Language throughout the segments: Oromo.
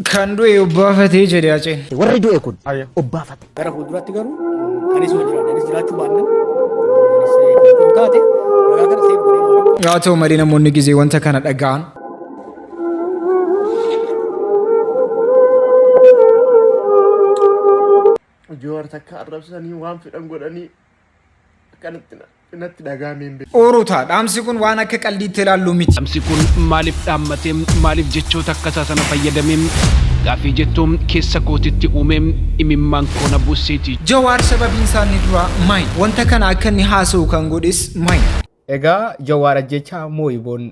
Kando obbaafatee jedhee aceen. Warri du'e kun obbaafate. Gara fuulduraatti garuu anis yoo jiraadha anis jiraachuu baannan anis taate ragaa kana seef godhee maal yaa ta'u malee namoonni gizee wanta kana dhaga'an Joowar takka arrabsanii waan fedhan godhanii kanatti natti dhagaameen beeku. Oorotaa dhaamsi kun waan akka qalbiitti ilaallu miti. Dhaamsi kun maaliif dhaammatee maaliif jechoota akkasaa sana fayyadamee gaafii jettuun keessa kootitti uumee imimmaan koona buuseeti. Jawaar sababiin isaanii dura maay wanta kana akka inni haasa'u kan godhes maay. Egaa Jawaar ajjecha Moo'iboon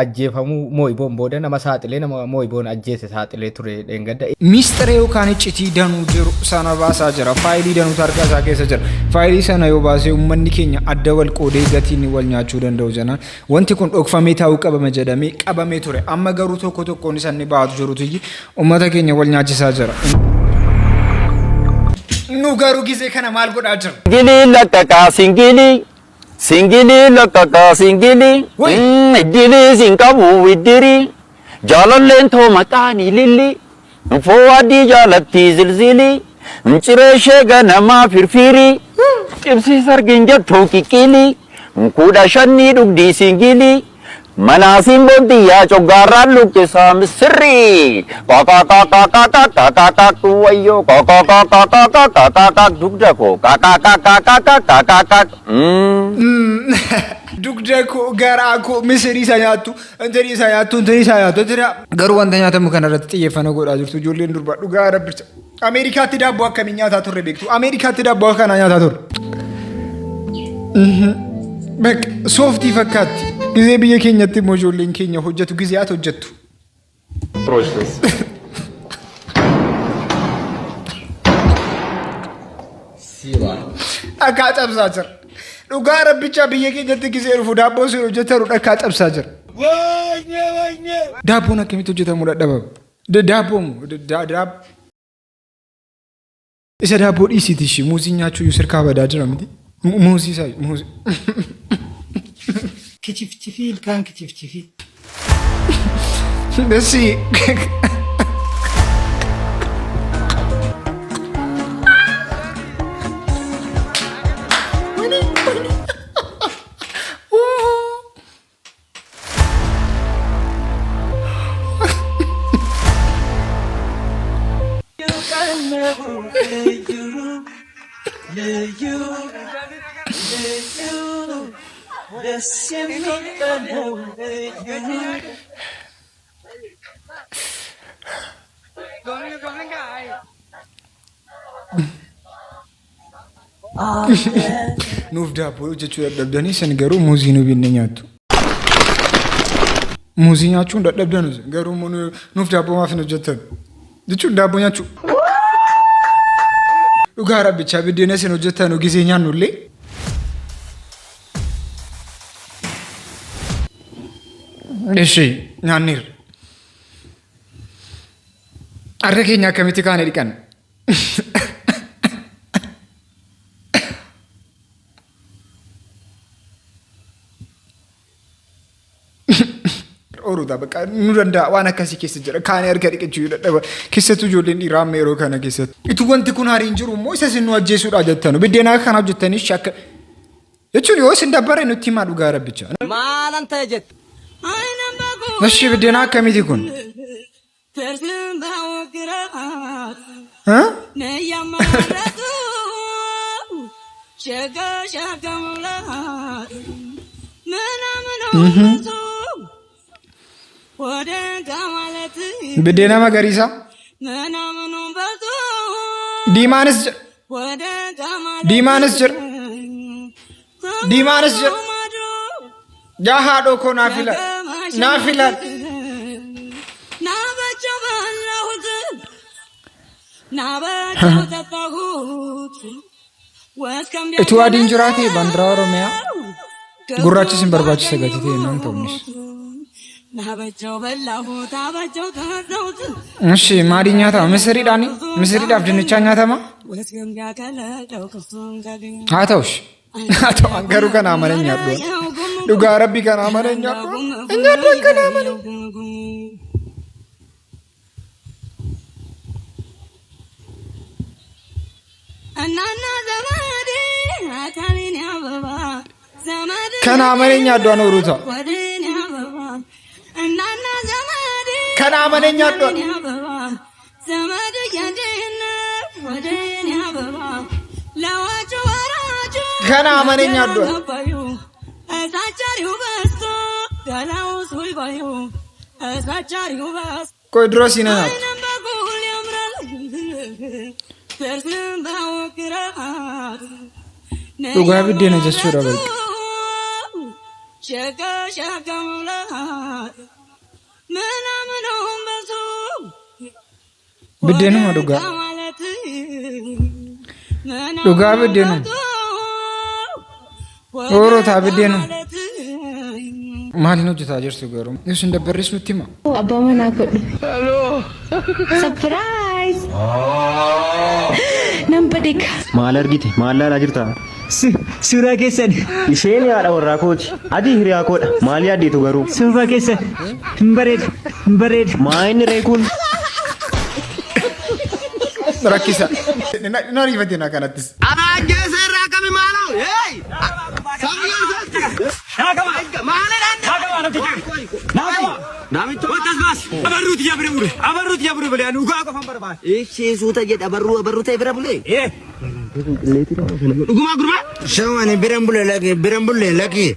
ajjeefamuu Moo'iboon booda nama saaxilee nama Moo'iboon ajjeese saaxilee ture dhengadda. Miistira yookaan iccitii danuu jiru sana baasaa jira. Faayilii danuu harka isaa keessa jira. Faayilii sana yoo baasee uummanni keenya adda wal qoodee gatiin wal nyaachuu danda'u jenaan. Wanti kun dhokfamee taa'uu qabama jedhamee qabamee ture. Amma garuu tokko tokkoon isaan ni baatu jirutu uummata keenya wal nyaachisaa jira. Nu garuu gizee kana maal godhaa jira? Gilii lakkaqaa singilii. Singili lakaka singili idili singabu idiri jalaleen to matani lili fowadi jalatti zilzili nchireshe ganama firfiri ibsi sarginja tokikili kuda shanni dugdi singili manasin bondiya chogaran luke sam sirri kaka wayo kaka dugda ko kaka dugda ko gara ko misiri sayatu antari sayatu tira garu wanta nyaatamu kana irratti xiyyeeffannoo godhaa jirtu ijoolleen durba dhugaa rabbicha Ameerikaatti daabboo akkamiin nyaataa turre beektu Ameerikaatti daabboo kana nyaataa turre bek softii fakkaatti gizee biyya keenyatti immoo ijoolleen keenya hojjetu gizee ati hojjettu akka cabsaa jira dhugaa rabbicha biyya keenyatti gizee dhufu daabboo sun hojjetaru akka cabsaa jira daabboon akkamitti hojjetamuu dadhabama daabboon isa daabboo dhiisiiti ishii muuzii nyaachuu yoo sirkaa badaa jira miti muuzii isaa muuzii kichifchifi ilkaan kichifchifi Desi nuuf daabboo jechuu dadhabdanii san garuu muuzii nu binne nyaattu. Muuzii nyaachuun dadhabdan garuu nuuf daabboo maaf hin hojjettan jechuun daabboo nyaachuu. Dhugaa rabbichaa biddeena isin hojjettan gizee nyaannullee. Eshi nyaannir. Harka keenya akkamitti kaane dhiqan? Oruuta bakka nu danda'a waan akkasii keessa jira kaane harka dhiqachuu dadhaba keessattuu ijoolleen dhiiraa amma yeroo kana keessatti. Itu wanti kun hariin jiru immoo isa isin nu ajjeesuudha jettanu biddeena kana hojjettanii shakka jechuun yoo isin dabbare nutti himaa dhugaa rabbicha. maalan ta'e jettu Nashi biddeena akkamiiti kun? Biddeena magariisa diimaanis jira yaa haadhoo koo naafila Itu adiin jiraate bandiraa Oromiyaa gurraachis hin barbaachisa gatii ta'e nan ta'unis. Eshi maadii nyaatama misiriidhaaf dinnichaa nyaatama haa ta'ush haa ta'u garuu kana amalee nyaadhu dhugaa rabbi kana amalee nyaadhu kana amalee Kana amanenya adwa no ruta. Kana amanenya adwa. Kana amanenya adwa. Koi drosina. Dhugaa biddeena jechuudha balki. Biddeenuma dhugaa. Dhugaa biddeenuma. Hoorotaa biddeenuma. Maaliin hojjetaa jirtu garuu? Isin dabbarrees nutti hima. Abbaa manaa godhu. Surprise! Nampadika. Maal argite? Maal laalaa jirta? Suuraa keessan. Isheen yaadha warraa kooti. Adii hiriyaa koodha. Maal yaaddeetu garuu? Suuraa keessan. Hin bareedu. Maa inni reekuun? Rakkisa. Na rifatina kanattis. Anaan geessa irraa kami maaloo? Suuta jedha abarruu ta'e bira bulee. Dhugumaa gurbaa. Shawani biran bulee laki.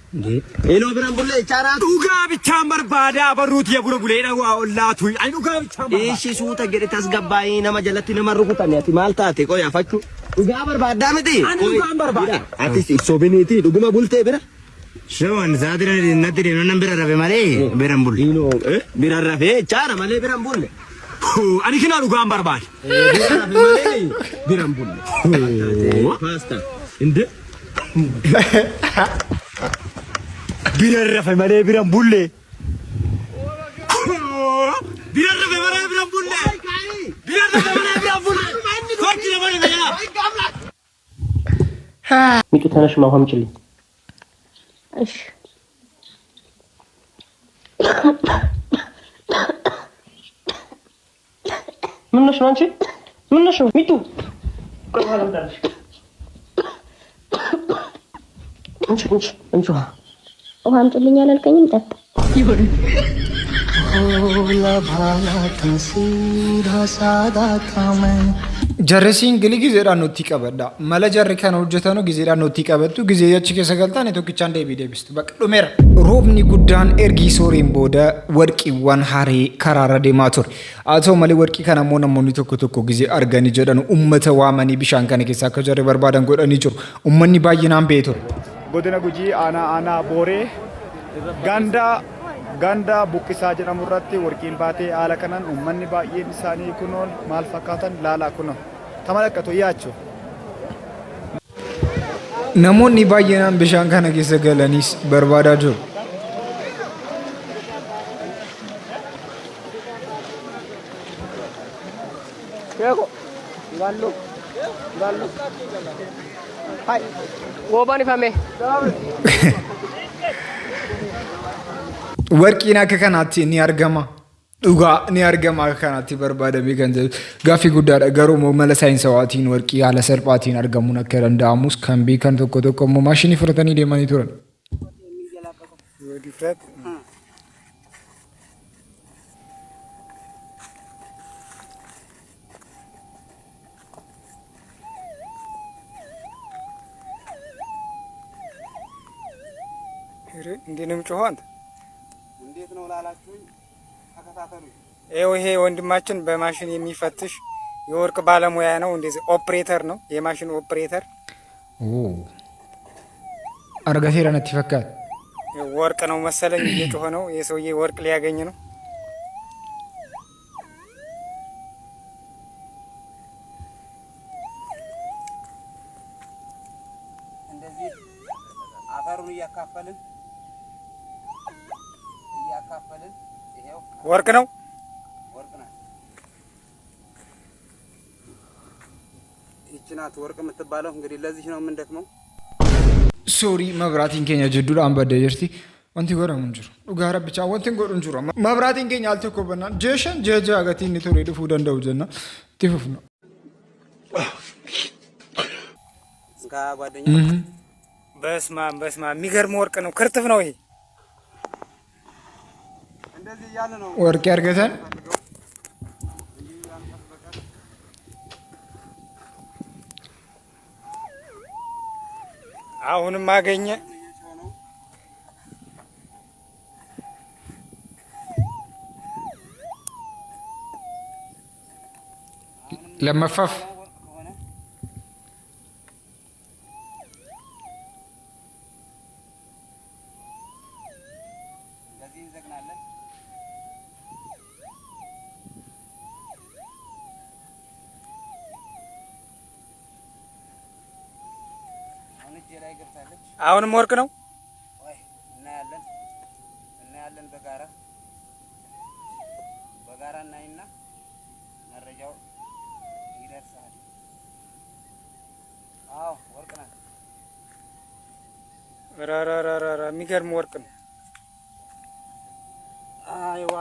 Eeloo biran bulee charaa. Dhugaa bichaan barbaada abarruuti bira bulee dhawaa ollaatu. Ani dhugaa bichaan barbaada. Eeshi suuta jedhe tasgabbaa'ee nama jalatti nama rukutame ati maal taate qoya fachu. Dhugaa barbaaddaa miti. Ani dhugaan barbaada. Ati sobiniiti dhuguma bultee bira. Shawan zaadira natti deemnan bira rafe malee biran bulle. Bira rafe chaara malee biran bulle. Ani kina dhugaan barbaada. Bira rafe malee biran bulle. Pasta. Inde. Bira rafe malee biran bulle. Bira rafe malee biran bulle. Bira rafe malee biran bulle. Korti na malee bela. ሚጡ ተነሽ ማውሃም ጭልኝ እሺ ምን ነሽ አንቺ? ምን ነሽ ሚጡ? ቆይ ኋላ እንዳልሽ አንቺ ውሃ አምጪልኝ አላልከኝም? ጠጣ ይሁን Jarrisiin gili gizeedhaan nutti qabadha. Mala jarri kana hojjetanu gizeedhaan nutti qabattu. Gizee achi keessa galtaan tokkichaan deebistu. Bakka dhumeera. Roobni guddaan ergii sooriin booda warqiiwwan haree karaarra deemaa ture. Haa ta'u malee warqii kana immoo namoonni tokko gizee arganii jedhanu uummata waamanii bishaan kana keessa akka jarri barbaadan godhanii jiru. Uummanni baay'inaan ba'ee ture. Godina Gujii aanaa Booree ganda buqqisaa jedhamu irratti warqiin baatee haala kanaan uummanni baay'een isaanii kunoon maal fakkaatan laalaa kunoon tamalaqqatu iyyaachu. Namoonni baay'inaan bishaan kana keessa galaniis barbaadaa jiru. Warqiin akka kanaatti ni argama. Dhugaa ni argama akka kanaatti barbaadamee kan jiru. Gaaffii guddaadha. Garuu mala saayinsawaatiin warqii haala salphaatiin argamuun akka danda'amus kan beekan tokko immoo maashinii fudhatanii deemanii turan. እንዴንም ጮኸን እንዴት ነው ላላችሁኝ ተከታተሉ። ይሄ ወንድማችን በማሽን የሚፈትሽ የወርቅ ባለሙያ ነው። እንደዚህ ኦፕሬተር ነው፣ የማሽን ኦፕሬተር። አርጋቴራ ነት ይፈካል። ወርቅ ነው መሰለኝ እየጮኸ ነው። የሰውዬ ወርቅ ሊያገኝ ነው። እንደዚህ አፈሩን እያካፈልን ይሄው ወርቅ ነው። ይህች ናት ወርቅ የምትባለው። እንግዲህ ለዚህ ነው የምንደክመው። ሶሪ መብራቲን ኬኛ ጀዱudhaan badde jirti. Wanti godhamu hin jiru. Dhugaa rabbichaa wanti godhu hin jiru. Mabiraatiin keenya al tokko bannaan jeeshan jeejaa gatii inni ture dhufuu danda'u jenna. Itti fufna. እንካ ጓደኛ በስማ የሚገርም ወርቅ ነው። ክርትፍ ነው ይሄ። እንደዚህ እያለ ነው ወርቅ ያርገታል። አሁንም አገኘ። ለመፋፍ አሁንም ወርቅ ነው። እናያለን በጋራ እናይና መረጃው ይደርሳል። አዎ ወርቅ ነው። ራራራራ የሚገርም ወርቅ ነው። አይዋ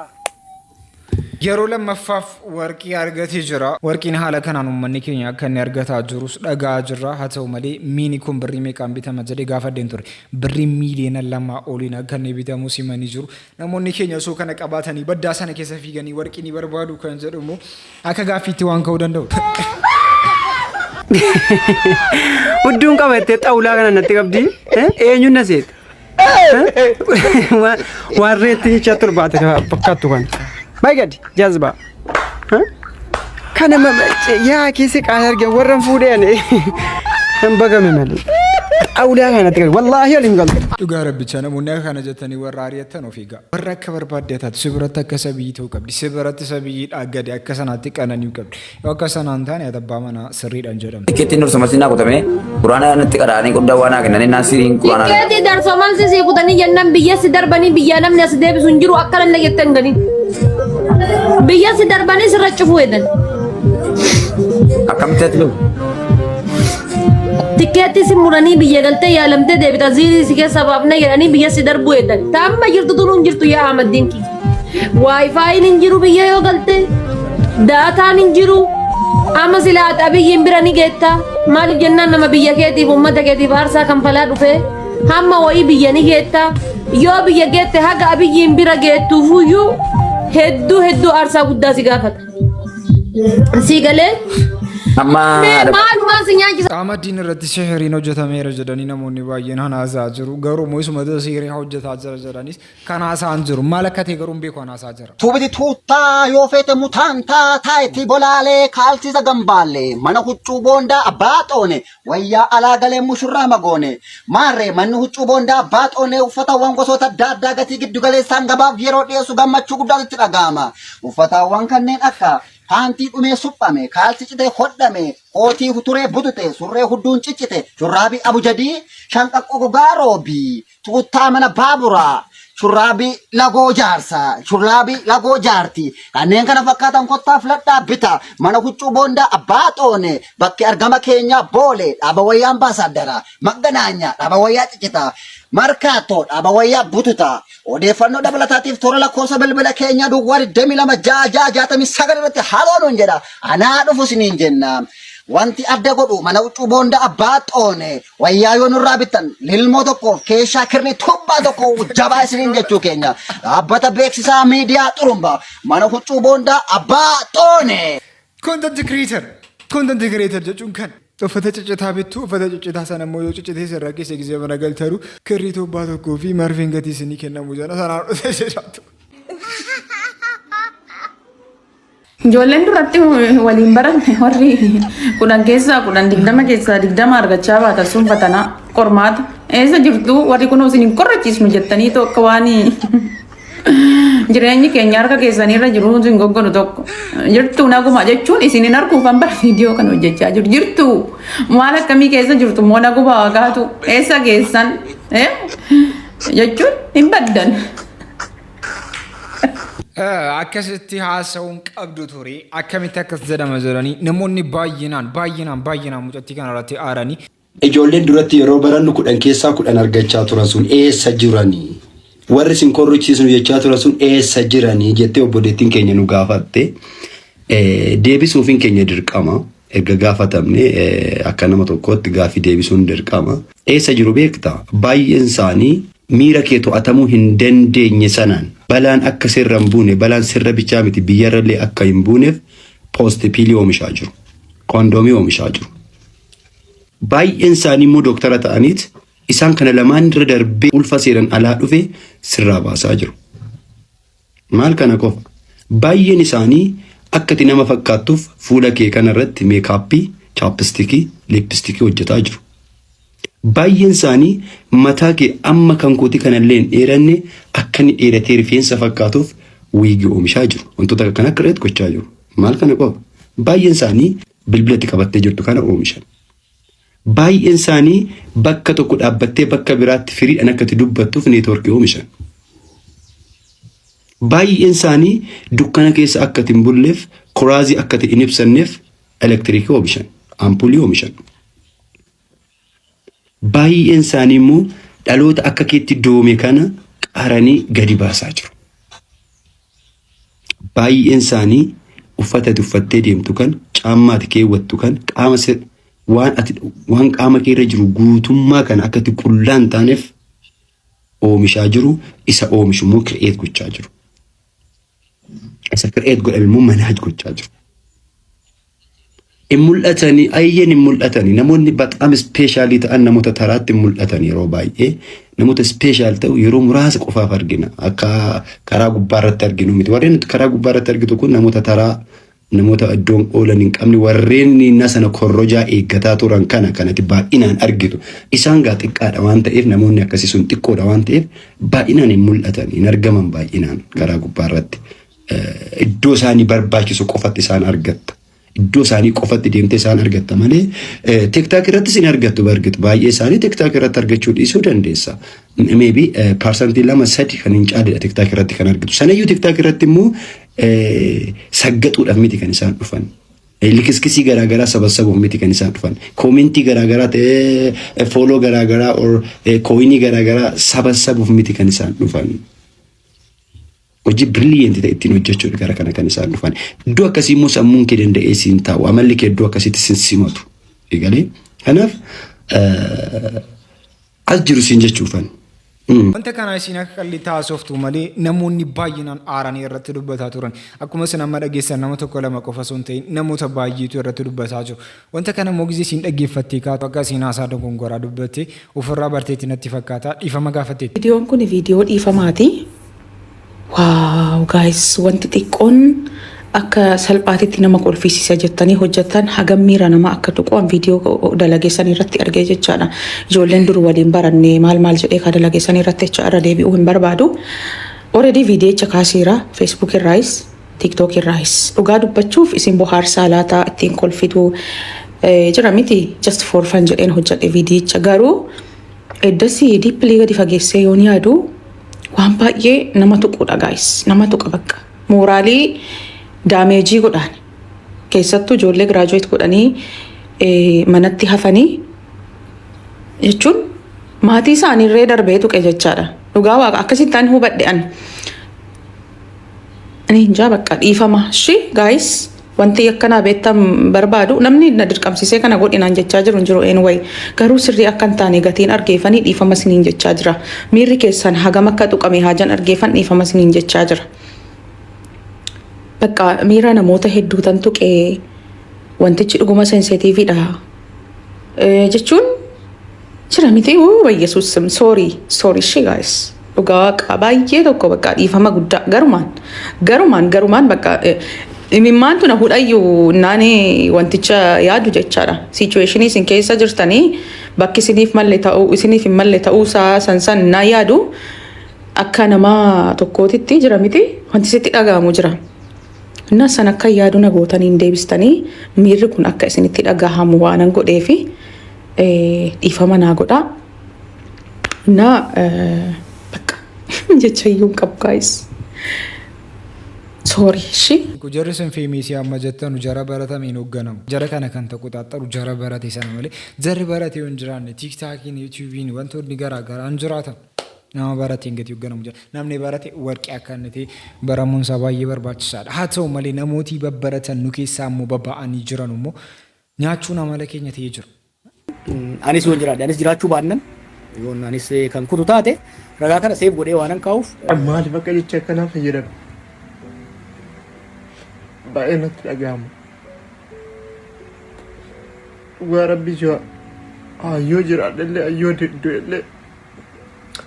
yeroo lammaffaf warqii argatee jira. Warqiin haala kanaan uummanni keenya akka inni argataa jirus dhagaa jirra. Haa ta'u malee miini kun birrii meeqaan bitama jedhee gaafadheen ture. Birrii miiliyoona 2 oliin akka inni bitamu simanii jiru. Namoonni keenya osoo kana qabaatanii baddaa sana keessa fiiganii warqii ni barbaadu kan jedhu immoo akka gaaffiitti waan ka'uu danda'u. Udduun qabattee xaawulaa kana natti qabdi. Eenyuun na seeta? Waan reetti jecha turbaate fakkaattu kan. Baigadi jazba. Kana yaa keessa qaala arge warran fuudheen hin bagame malee. Xaawulaa kana ta'e wallahi waliin galu. Dhugaa rabbicha namoonni akka kana jettanii warra ari'atan ofiigaa. Warra akka barbaaddeetaatu sibiratti akka sabii ta'uu qabdi. Sibiratti sabii dhaaggade akka sanaatti qananii qabdi. Yoo akka sanaan taane atabbaa mana sirriidhaan jedhamti. Tikkeettiin dursumasinaa kutamee quraana natti qaraanii guddaa waan haakennanii naasiriin quraana. Tikkeetti darsomansi si kutanii jennaan biyya si darbanii biyya namni as deebisu hin jiru akka lalle jettan gani. Biyya si darbanii sirra cufuu edan. Akkamitti ati lubu? Tikkeetti si muranii biyya galtee yaalamtee deebita ziirii si keessa baafna jedhanii biyya si darbuu edan. Taamma jirtu tunu hin jirtu yaa Ahmadiin ki. Waayifaayiin hin jiru biyya yoo galte. Daataan hin jiru. Amma silaa biyyiin bira ni geetta. Maaliif jennaan nama biyya keetiif uummata keetiif aarsaa kanfalaa dhufee hamma wayii biyya ni geetta. Yoo biyya geette haga biyyiin bira geettuufuyyuu hedduu aarsaa guddaa si gaafata. Si galee maalumaan si nyaachisa. Ahmadiin irratti sihiriin hojjetameera jedhanii namoonni baay'een hanaasaa jiru. Garuu moo'isuma sihirii hojjetaa jira jedhanis kan haasa'an jiru. Maal akka ta'e garuu hin beeku hanaasaa jira. Tuubiti tuuttaa yoo feete mutaantaa taayitii bolaalee kaalchisa gambaalee mana huccuu boondaa abbaa xoone wayyaa alaa galee mushurraa magoone maarree manni huccuu boondaa abbaa xoone uffatawwan gosoota adda addaa gatii giddu galeessaan gabaaf yeroo dhiyeessu gammachuu guddaatti dhaga'ama. Uffatawwan kanneen akka paantii dhumee suphame kaalsi citee hodhame kootii turee butute surree hudduun ciccite shurraabii abujadii shanqaqqoo gogaa roobii tuuttaa mana baaburaa shurraabii lagoo jaarsaa shurraabii lagoo jaartii kanneen kana fakkaatan kottaa filadhaa bita mana huccuu boondaa abbaa xoone bakki argama keenya boole dhaaba wayyaa ambaasaaddara magganaanya dhaaba wayyaa ciccita markaatoo dhaaba wayyaa bututa odeeffannoo dabalataatiif toora lakkoofsa bilbila keenya duwwaa 22 irratti haaloonuun jedha anaa dhufu siniin jenna. Wanti adda godhu mana huccuu boondaa abbaa xoone wayyaa yoo nurraa bittan lilmoo tokkoof keeshaa kirni tubbaa tokko jabaa isiniin jechuu keenya dhaabbata beeksisaa miidiyaa xurumba mana huccuu boondaa abbaa xoone. Content creator jechuun kan uffata ciccitaa bittu uffata ciccitaa sana immoo yoo ciccitee sirraa keessa gisee mana galtaru kirrii tubbaa tokkoo fi marfeen gatii isinii kennamu jala sanaan dhufee jiraatu. Ijoolleen duratti waliin baranne warri 10 keessaa 10 20 keessaa 20 argachaa baatan sun fatanaa qormaata eessa jirtu warri kun isin qorrachiisnu jettanii tokko waan jireenyi keenya harka keessaniirra jiru isin goggonu tokko jirtu naguma jechuun isinin arguufan bara viidiyoo kan hojjechaa jirtu maal akkamii keessa jirtu moo naguma waaqaatu eessa keessan jechuun hin baddan. akkasitti haasa'uun qabdu ture akkamitti akkas jedhama jedhanii namoonni baay'inaan mucattii kanarratti aaranii. Ijoolleen duratti yeroo barannu 10 keessaa 10 argachaa turan sun eessa jiranii? Warri sin korrichiisnu jechaa turan sun eessa jiranii jettee obboleettiin keenya nu gaafatte deebisuufin keenya dirqama. erga gaafatamne akka nama tokkootti gaaffii deebisuun dirqama. Eessa jiru beektaa? Baay'een isaanii miira kee to'atamuu hin dandeenye sanaan balaan akka sirra hin buune balaan sirra bichaa miti biyyarrallee akka hin buuneef poost piilii oomishaa jiru. Kondoomii oomishaa jiru. Baay'een isaanii immoo dooktara ta'aniit isaan kana lamaan irra darbee ulfa seeran alaa dhufe sirraa baasaa jiru. Maal kana qofa? Baay'een isaanii akkati nama fakkaattuuf fuula kee kanarratti meekaappii, chaappistikii, liippistikii hojjetaa jiru. Baay'een isaanii mataa kee amma kan kooti kanallee hin dheeranne akka inni dheeratee rifeensa fakkaatuuf wiigii oomishaa jiru. Wantoota kan akka irratti gochaa jiru. Maal kana qofa? Baay'een isaanii bilbilatti qabattee jirtu kana oomishan. Baay'een isaanii bakka tokko dhaabbattee bakka biraatti firiidhaan akkati dubbattuuf neetworkii oomishan. Baay'een isaanii dukkana keessa akkati hin bulleef, kuraazii akkati hin ibsanneef elektiriikii oomishan, ampuulii oomishan. Baay'een isaanii immoo dhaloota akka keetti doome kana qaranii gadi baasaa jiru. Baay'een isaanii uffata uffattee deemtu kan, caammaa ati keewwattu kan, waan qaama kee irra jiru guutummaa kana akkati qullaan taaneef oomishaa jiru. Isa oomishu immoo kireet gochaa jiru. Isa kireet godhame immoo manaaj gochaa jiru. Mul'atanii ayyeen mul'atanii namoonni baqaam ispeeshaalii ta'an namoota taraatti mul'atan yeroo baay'ee namoota ispeeshaal ta'u yeroo muraasa qofaaf argina. Akka karaa gubbaarratti arginu miti. Warreen karaa gubbaarratti argitu kun namoota taraa namoota iddoon oolan hin qabne warreen inni sana korrojaa eeggataa turan kanatti baay'inaan argitu. Isaan gaa xiqqaadha waan ta'eef namoonni akkasii sun xiqqoodha waan ta'eef baay'inaan hin mul'atan hin argaman baay'inaan karaa gubbaarratti. Iddoo isaanii barbaachisu qofatti isaan argatta. Iddoo isaanii qofatti deemtee isaan argatta malee TikTok irrattis hin argattu bargatu. Baay'ee isaanii TikTok irratti argachuu dhiisuu dandeessa. Maybe parsantii 2-3 kan hin caalledha TikTok irratti kan argatu. Sanayyuu TikTok irratti immoo saggaxuudhaaf miti kan isaan dhufan. Likiskisii garaagaraa sabasabuuf miti kan isaan dhufan. Koomentii garaagaraa ta'ee fooloo garaagaraa kooyinii garaagaraa sabasabuuf miti kan isaan dhufan. Hojii biriiliyentii ta'e ittiin hojjechuudha gara kana kan isaan dhufan. Iddoo akkasii immoo sammuun kee danda'ee siin taa'u. Amalli kee iddoo akkasiitti siin simatu. Egalee kanaaf as jiru siin jechuufan. Wanta kana isin akka qalli taasoftu malee namoonni baay'inaan aaranii irratti dubbataa turan. Akkuma isin amma dhageessan nama tokko lama qofa osoo hin ta'in namoota baay'eetu irratti dubbataa jiru. Wanta kana immoo gisee isin dhaggeeffattee kaatu akka isin haasaa dogongoraa dubbattee ofirraa barteetti natti fakkaata. Dhiifama gaafatteetti. Viidiyoon kun viidiyoo dhiifamaati. Waaw guys, wanti xiqqoon akka salphaatitti nama kolfisiisa jettanii hojjetan hagam miira nama akka tuqoon viidiyoo dalageessan irratti argee jechaadha. Ijoolleen dur waliin baranne maal jedhee ka dalageessan irratti jecha irra deebi'uu hin barbaadu. Already viidiyicha kaasiira Facebook irraayis, TikTok irraayis. Dhugaa dubbachuuf isin bohaarsaa laataa ittiin kolfitu jira miti just for fun jedheen hojjedhe viidiyicha. Garuu eddasii diippilii gadi fageessee yoon yaadu waan baay'ee nama tuquudha guys. Nama tuqa bakka. Mooraalii daameejii godhaan. Keessattuu ijoollee giraajuweet godhanii manatti hafanii jechuun maatii isaaniirree darbee tuqe jechaadha. Dhugaa waaqa akkasitti ani hubadhe ani. Ani hinjaa bakka dhiifama. Guys, wanti akkanaa beektan barbaadu namni na dirqamsiisee kana godhinaan jechaa jiru hin jiru anyway. Garuu sirrii akka hin taane gatiin argeeffanii dhiifama isiniin jechaa jira. Miirri keessan hagam akka tuqame haajan argeeffan dhiifama isiniin jechaa jira. Bakka miira namoota hedduu tan tuqee wantichi dhuguma sensitiiviidha jechuun jira miti Yesuus sorry she guys. Dhugaa waaqa baay'ee tokko bakka dhiifama guddaa garumaan bakka imimmaan tuna hudhayyuu naani wanticha yaadu jechaadha. Situation isin keessa jirtanii bakki isiniif hin malle ta'uu isaa san naa yaadu akka nama tokkootitti jira miti wanti sitti dhagahamu jira. Inna san akka yaadu na gootaniin deebistanii miirri kun akka isinitti dhagahamu waanan godheefi dhiifama naa godhaa. Inna bakka jecha iyyuu hin qabu guys. Sorry, jarri sun feemiisii amma jettanu jara baratameen hoogganamu. Jara kana kan taquxaaxaru jara barate sana malee jarri barate yoo hin jiraanne tiiktaakiin, yuutuubiin wantoonni garaagaraa hin jiraatan. Nama barateen gati hoogganamu jira. Namni barate warqee akka inni ta'e baramuun isaa baay'ee barbaachisaadha. Haa ta'u malee namooti babbaratan nu keessaa immoo babba'anii jiran immoo nyaachuun amala keenya ta'ee jira. Anis yoon jiraadhe anis jiraachuu baannan yoon anis kan kutu taate ragaa kana seef godhee waan kaa'uuf. Maaliif akka jecha akkanaa fayyadame? Baay'ee natti dhaga'ama. Dhugaa rabbi jira. Ayyoo jiraadhe illee ayyoo du'e illee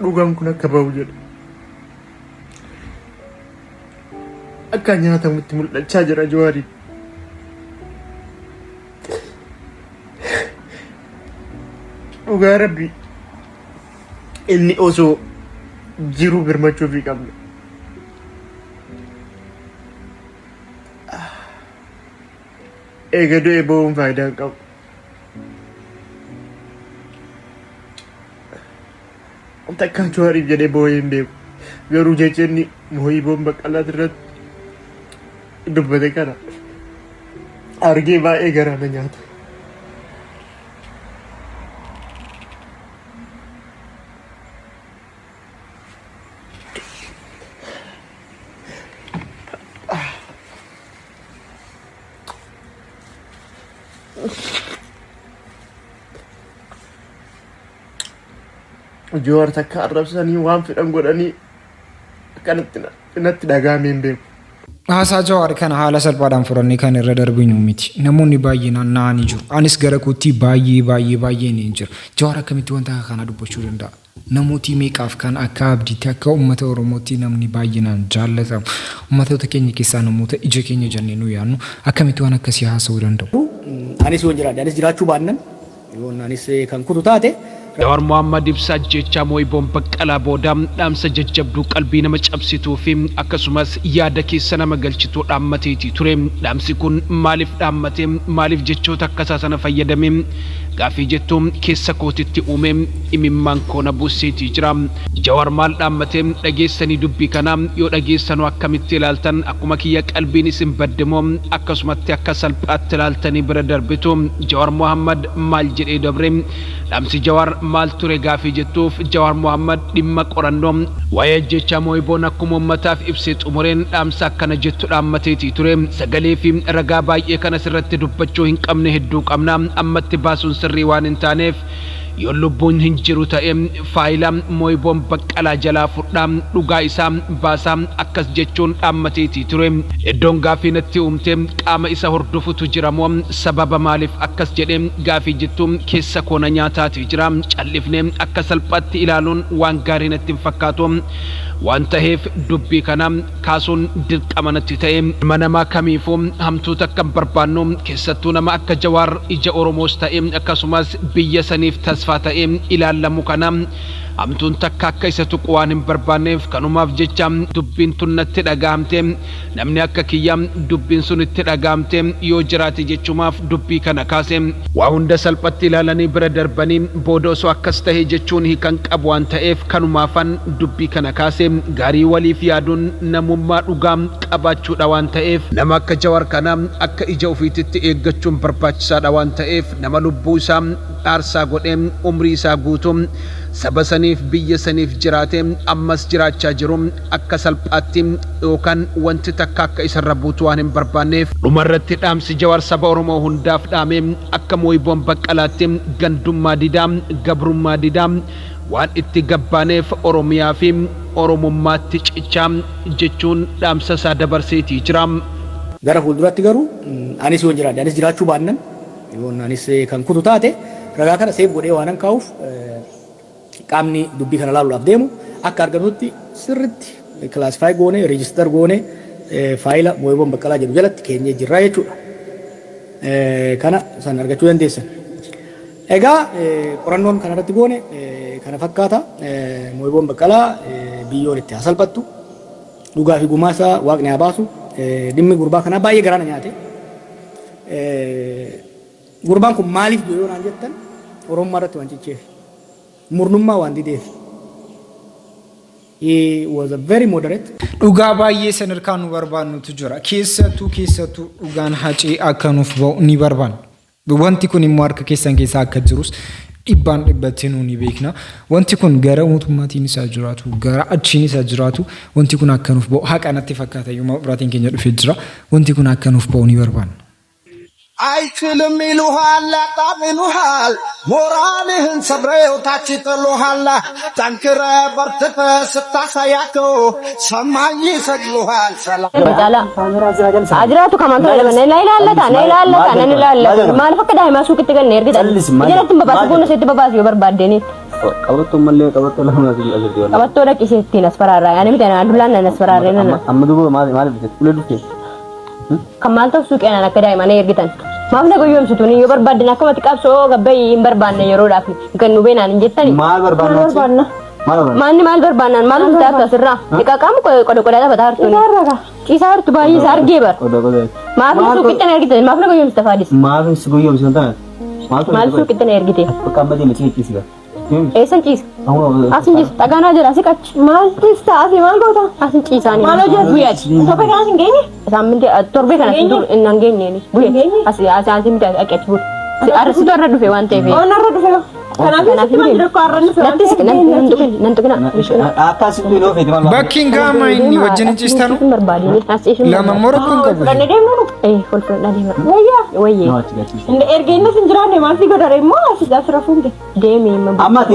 dhugaan kun akka bahu jedha. Akka nyaatamutti mul'achaa jira Jawaariin. Dhugaa rabbi inni osoo jiru birmachuu fi qabne. Eega du'e bahuun faayidaa hin qabu. Takkaan Jawaariif jedhee boo'ee hin beeku. Garuu jecha inni Mooyiboon Baqqalaa irratti dubbate kana argee baay'ee garaa na nyaata. Jawaar takka arrabsanii waan fedhan godhanii akkanatti natti dhaga'amee hin beeku. Haasaa Jawaar kana haala salphaadhaan furannee kan irra darbinu miti. Namoonni baay'inaan naanii jiru. Anis gara kootti baay'ee ni jiru. Jawaar akkamitti wanta kana dubbachuu danda'a? Namooti meeqaaf kan akka abdiitti akka uummata Oromootti namni baay'inaan jaallatamu. Uummattoota keenya keessaa namoota ija keenya jennee nu yaadnu akkamitti waan akkasii haasa'uu danda'u? Anis yoon jiraadhe anis jiraachuu baannan yoon anis kan kutu taate. Jawaar Mohammad ibsaa jecha Mooyiboon Baqqalaa booda dhaamsa jajjabduu qalbii nama cabsituu fi akkasumas yaada keessa nama galchituu dhaammateetii ture. Dhaamsi kun maaliif dhaammate maaliif jechoota akkasaa sana fayyadame gaafii jettuun keessa kootitti uume imimmaan koona buuseetii jira. Jawaar maal dhaammate dhageessanii dubbii kana yoo dhageessanuu akkamitti ilaaltan akkuma kiyya qalbiin isin baddemoo akkasumatti akka salphaatti ilaaltanii bira darbitu. Jawaar Mohammad maal jedhee dabre dhaamsi Jawaar maal ture gaafii jettuuf Jawaar Mohammad dhimma qorannoo waa'ee jecha Mooyiboon akkuma uummataaf ibsee xumureen dhaamsa akkana jettu dhaammateetii ture. Sagalee fi ragaa baay'ee kanas irratti dubbachuu hin qabne hedduu qabna ammatti baasuun sirrii waan hin taaneef yoo lubbuun hin jiru ta'e faayila Mooyiboon Baqqalaa jalaa fudhaa dhugaa isaa baasaa akkas jechuun dhaammateetii ture. Iddoon gaafii natti uumte qaama isa hordofutu jira moo sababa maaliif akkas jedhee gaafii jettuun keessa koona nyaataatii jira. Callifnee akka salphaatti ilaaluun waan gaarii natti hin fakkaatu waan ta'eef dubbii kana kaasuun dirqama natti ta'e. Ilma namaa kamiifuu hamtuu takka hin barbaannu keessattuu nama akka Jawaar ija Oromoos ta'e akkasumas biyya saniif tasfaa ta'e ilaallamu kana hamtuun takka akka isa tuqu waan hin barbaanneef kanumaaf jecha dubbiin tun natti dhagahamte namni akka kiyya dubbiin sun itti dhagahamte yoo jiraate jechumaaf dubbii kana kaase. Waa hunda salphatti ilaalanii bira darbanii booda osoo akkas ta'e jechuun hiikan qabu waan ta'eef kanumaafan dubbii kana kaase. Gaarii waliif yaaduun namummaa dhugaa qabaachuudha waan ta'eef nama akka Jawaar kana akka ija ofiititti eeggachuun barbaachisaadha waan ta'eef nama lubbuu isaa aarsaa godhee umrii isaa guutuu saba saniif biyya saniif jiraate ammas jiraachaa jiru akka salphaatti yookaan wanti takka akka isarra buutu waan hin barbaanneef dhumarratti dhaamsi Jawaar saba Oromoo hundaaf dhaame akka Mooyiboon Baqqalaatti gandummaa didaa gabrummaa didaa waan itti gabbaaneef Oromiyaa fi Oromummaatti cichaa jechuun dhaamsa isaa dabarseetii jira. Gara fuulduratti garuu anis yoon jiraadhe anis jiraachuu baannan yoon anis kan kutu taate ragaa kana seef godhee waan kaa'uuf qaamni dubbii kana laaluudhaaf deemu akka argamutti sirritti kilaasifaayi goone reejistar goone faayila Mooyiboon Baqqalaa jedhu jalatti keenyee jirra jechuudha. Kana san argachuu dandeessan. Egaa qorannoon kanarratti goone kana fakkaata Mooyiboon Baqqalaa biyyoon itti hasalphattu dhugaa fi gumaasaa waaqni haa baasu dhimmi gurbaa kanaa baay'ee garaana nyaate. Gurbaan kun maaliif du'e yoo naan jettan Oromummaa irratti waan cicceef murnummaa waan dideef. He was a very moderate. Dhugaa baay'ee sadarkaa nu barbaannutu jira. Keessattuu dhugaan hacee akka nuuf ba'u ni barbaanna. Wanti kun immoo harka keessan keessaa akka jirus dhibbaan dhibbatti nuuni beekna. Wanti kun gara mootummaatiin isaa jiraatu gara achiin isaa jiraatu wanti kun akka nuuf ba'u haqa natti fakkaata yooma biraatiin keenya dhufee jira. Wanti kun akka nuuf ba'u ni barbaanna. አይችልም ይሉሃል ያጣምኑሃል ሞራልህን ሰብረው ታች ጥሉሃል ጠንክረ በርትተ ስታሳያቸው ሰማይ ይሰግሉሃል ሰላም አጅራቱ ከማንተ ለምን ላይላለታ ነን ማል ፈቀዳ ማሱ ክትገን እርግጥ ጀነትን በባስጎነ ሰት በባስ ይበርባደኒ ቀበቶ መለ ቀበቶ ለምን አዝርዲው ቀበቶ ለቂሴቲ ነስፈራራ ያኔ ምተና አዱላና ነስፈራረና አምዱ ማለት ሁለዱት ከማንተ ሱቅ ያና ነከዳይ ማነ እርግጠን ማፍነ ጎዮም ሱቱኒ ይበርባደና ከመት ቀብሶ ገበይ ይንበርባነ የሮዳፊ ከኑ ቤናን እንጀተኒ ማል በርባና ማን ማል በርባና ማሉ ታታስራ ይቃቃም ቆደቆዳ በታርቱ ይራጋ ቂሳርቱ ባይ ሳርጌበር ማፍነ ሱቅ ከተነ እርግጠን ማፍነ ጎዮም ተፋዲስ ማፍነ ሱቅ ጎዮም ሰንታ ማል ሱቅ ከተነ እርግጤ በቃመደ መቼ ሲጋ ኤሰንቺስ አስንጂስ ታጋና ጀራ ሲቃች ማልቲስ ታፊ ማልጎታ አስንጪሳኒ ማሎጀ ቡያች ተፈራን ገኝ ሳምንት ቶርቤ ከናንዱ እናንገኝ ነኝ ቡያ አሳንቲም ታቀጭ ቡ አርስ ተረዱ ፈ ዋንቴ ፈ ኦነረዱ ፈ በኪንጋም አይኒ ወጅን ጭስተኑ ለመሞረኩን ቀቡ እንደ ኤርጌነት እንጅራኔ ማፊ ገደረሞ አስዳስረፉ እንደ ደሜ አማቴ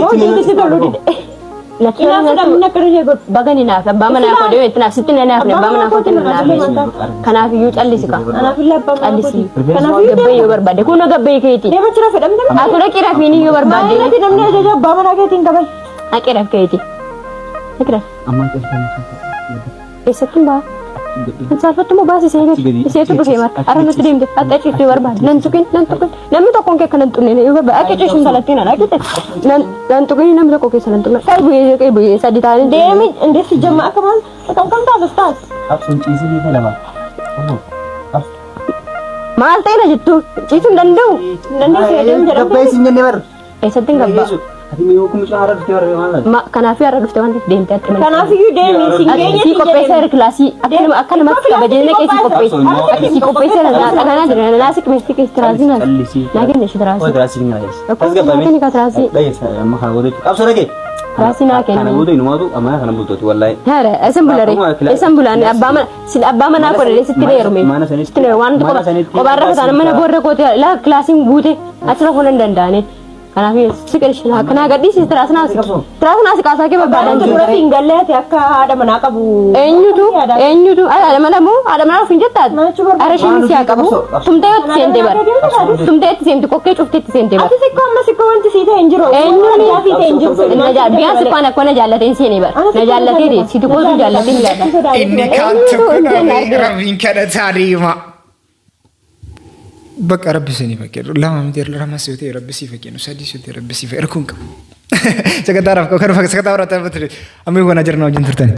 bagani naaf abbamana ko dewe tana sitina naaf ne abbamana ko tana kanaaf yu callisika kanaaf labba callisi kanaaf yu gabbe yu barbade kuno gabbe keeti dema chira fedam dam akura kira fini yu barbade ne namne ajaja abbamana keetin gabay akira keeti akira amma keetin esakin ba salfatu mo basi sehet setu do femar arana tudem de atachi tu barbade nantukin namu to konke kanan tunne yu barbade akachi shun salatina nakite nantukin namu to konke salatina sai bu saditani demi inde si jama kaman kam ta ustaz absun chisi ni lama mal tayna jittu chisun dandu sedem jara gabbe sinne never esatin gabba ati mi hukum shahara dufte ma kanafi ara dufte wante dem tat kanafi yu demi singenya si ko peser klasi akana mas ka bajene ke si ko peser na kana jere na sik mesti ke strazina lagi ne strazina o strazina yes asga ba me ka strazi dayes amma ha gode ab sorage rasina ke kana gode numadu amma kana bultoti wallahi hare esambulani abbama na ko re sitine yerme sitine wan ko barra ka mana borre ko la klasin bute asra ko nan dandane kana fi sikirsh na kana gadi si trasna sikasa ke babadan jura singalet yakka ada mana kabu enyutu ada mana finjata ara shin si akabu tumte sente bar tumte sente ko ke chufte sente bar ati sikko amma sikko wanti si enjiro enyutu ya fi enjiro na ja bias pana kona jallate sene bar na jallate de si ko jallate lada inni kantu kuna ravin kada tarima በቃ ረብሰኒ ፈቀዱ ለማምደር ለራማስዮቴ ረብሲ ፈቀኑ ሳዲስዮቴ ረብሲ ፈርኩንከ ሰከታራፍ ከከረፈ ሰከታወራተ በትሪ አሜ ሆና ጀርናው ጅንትርተን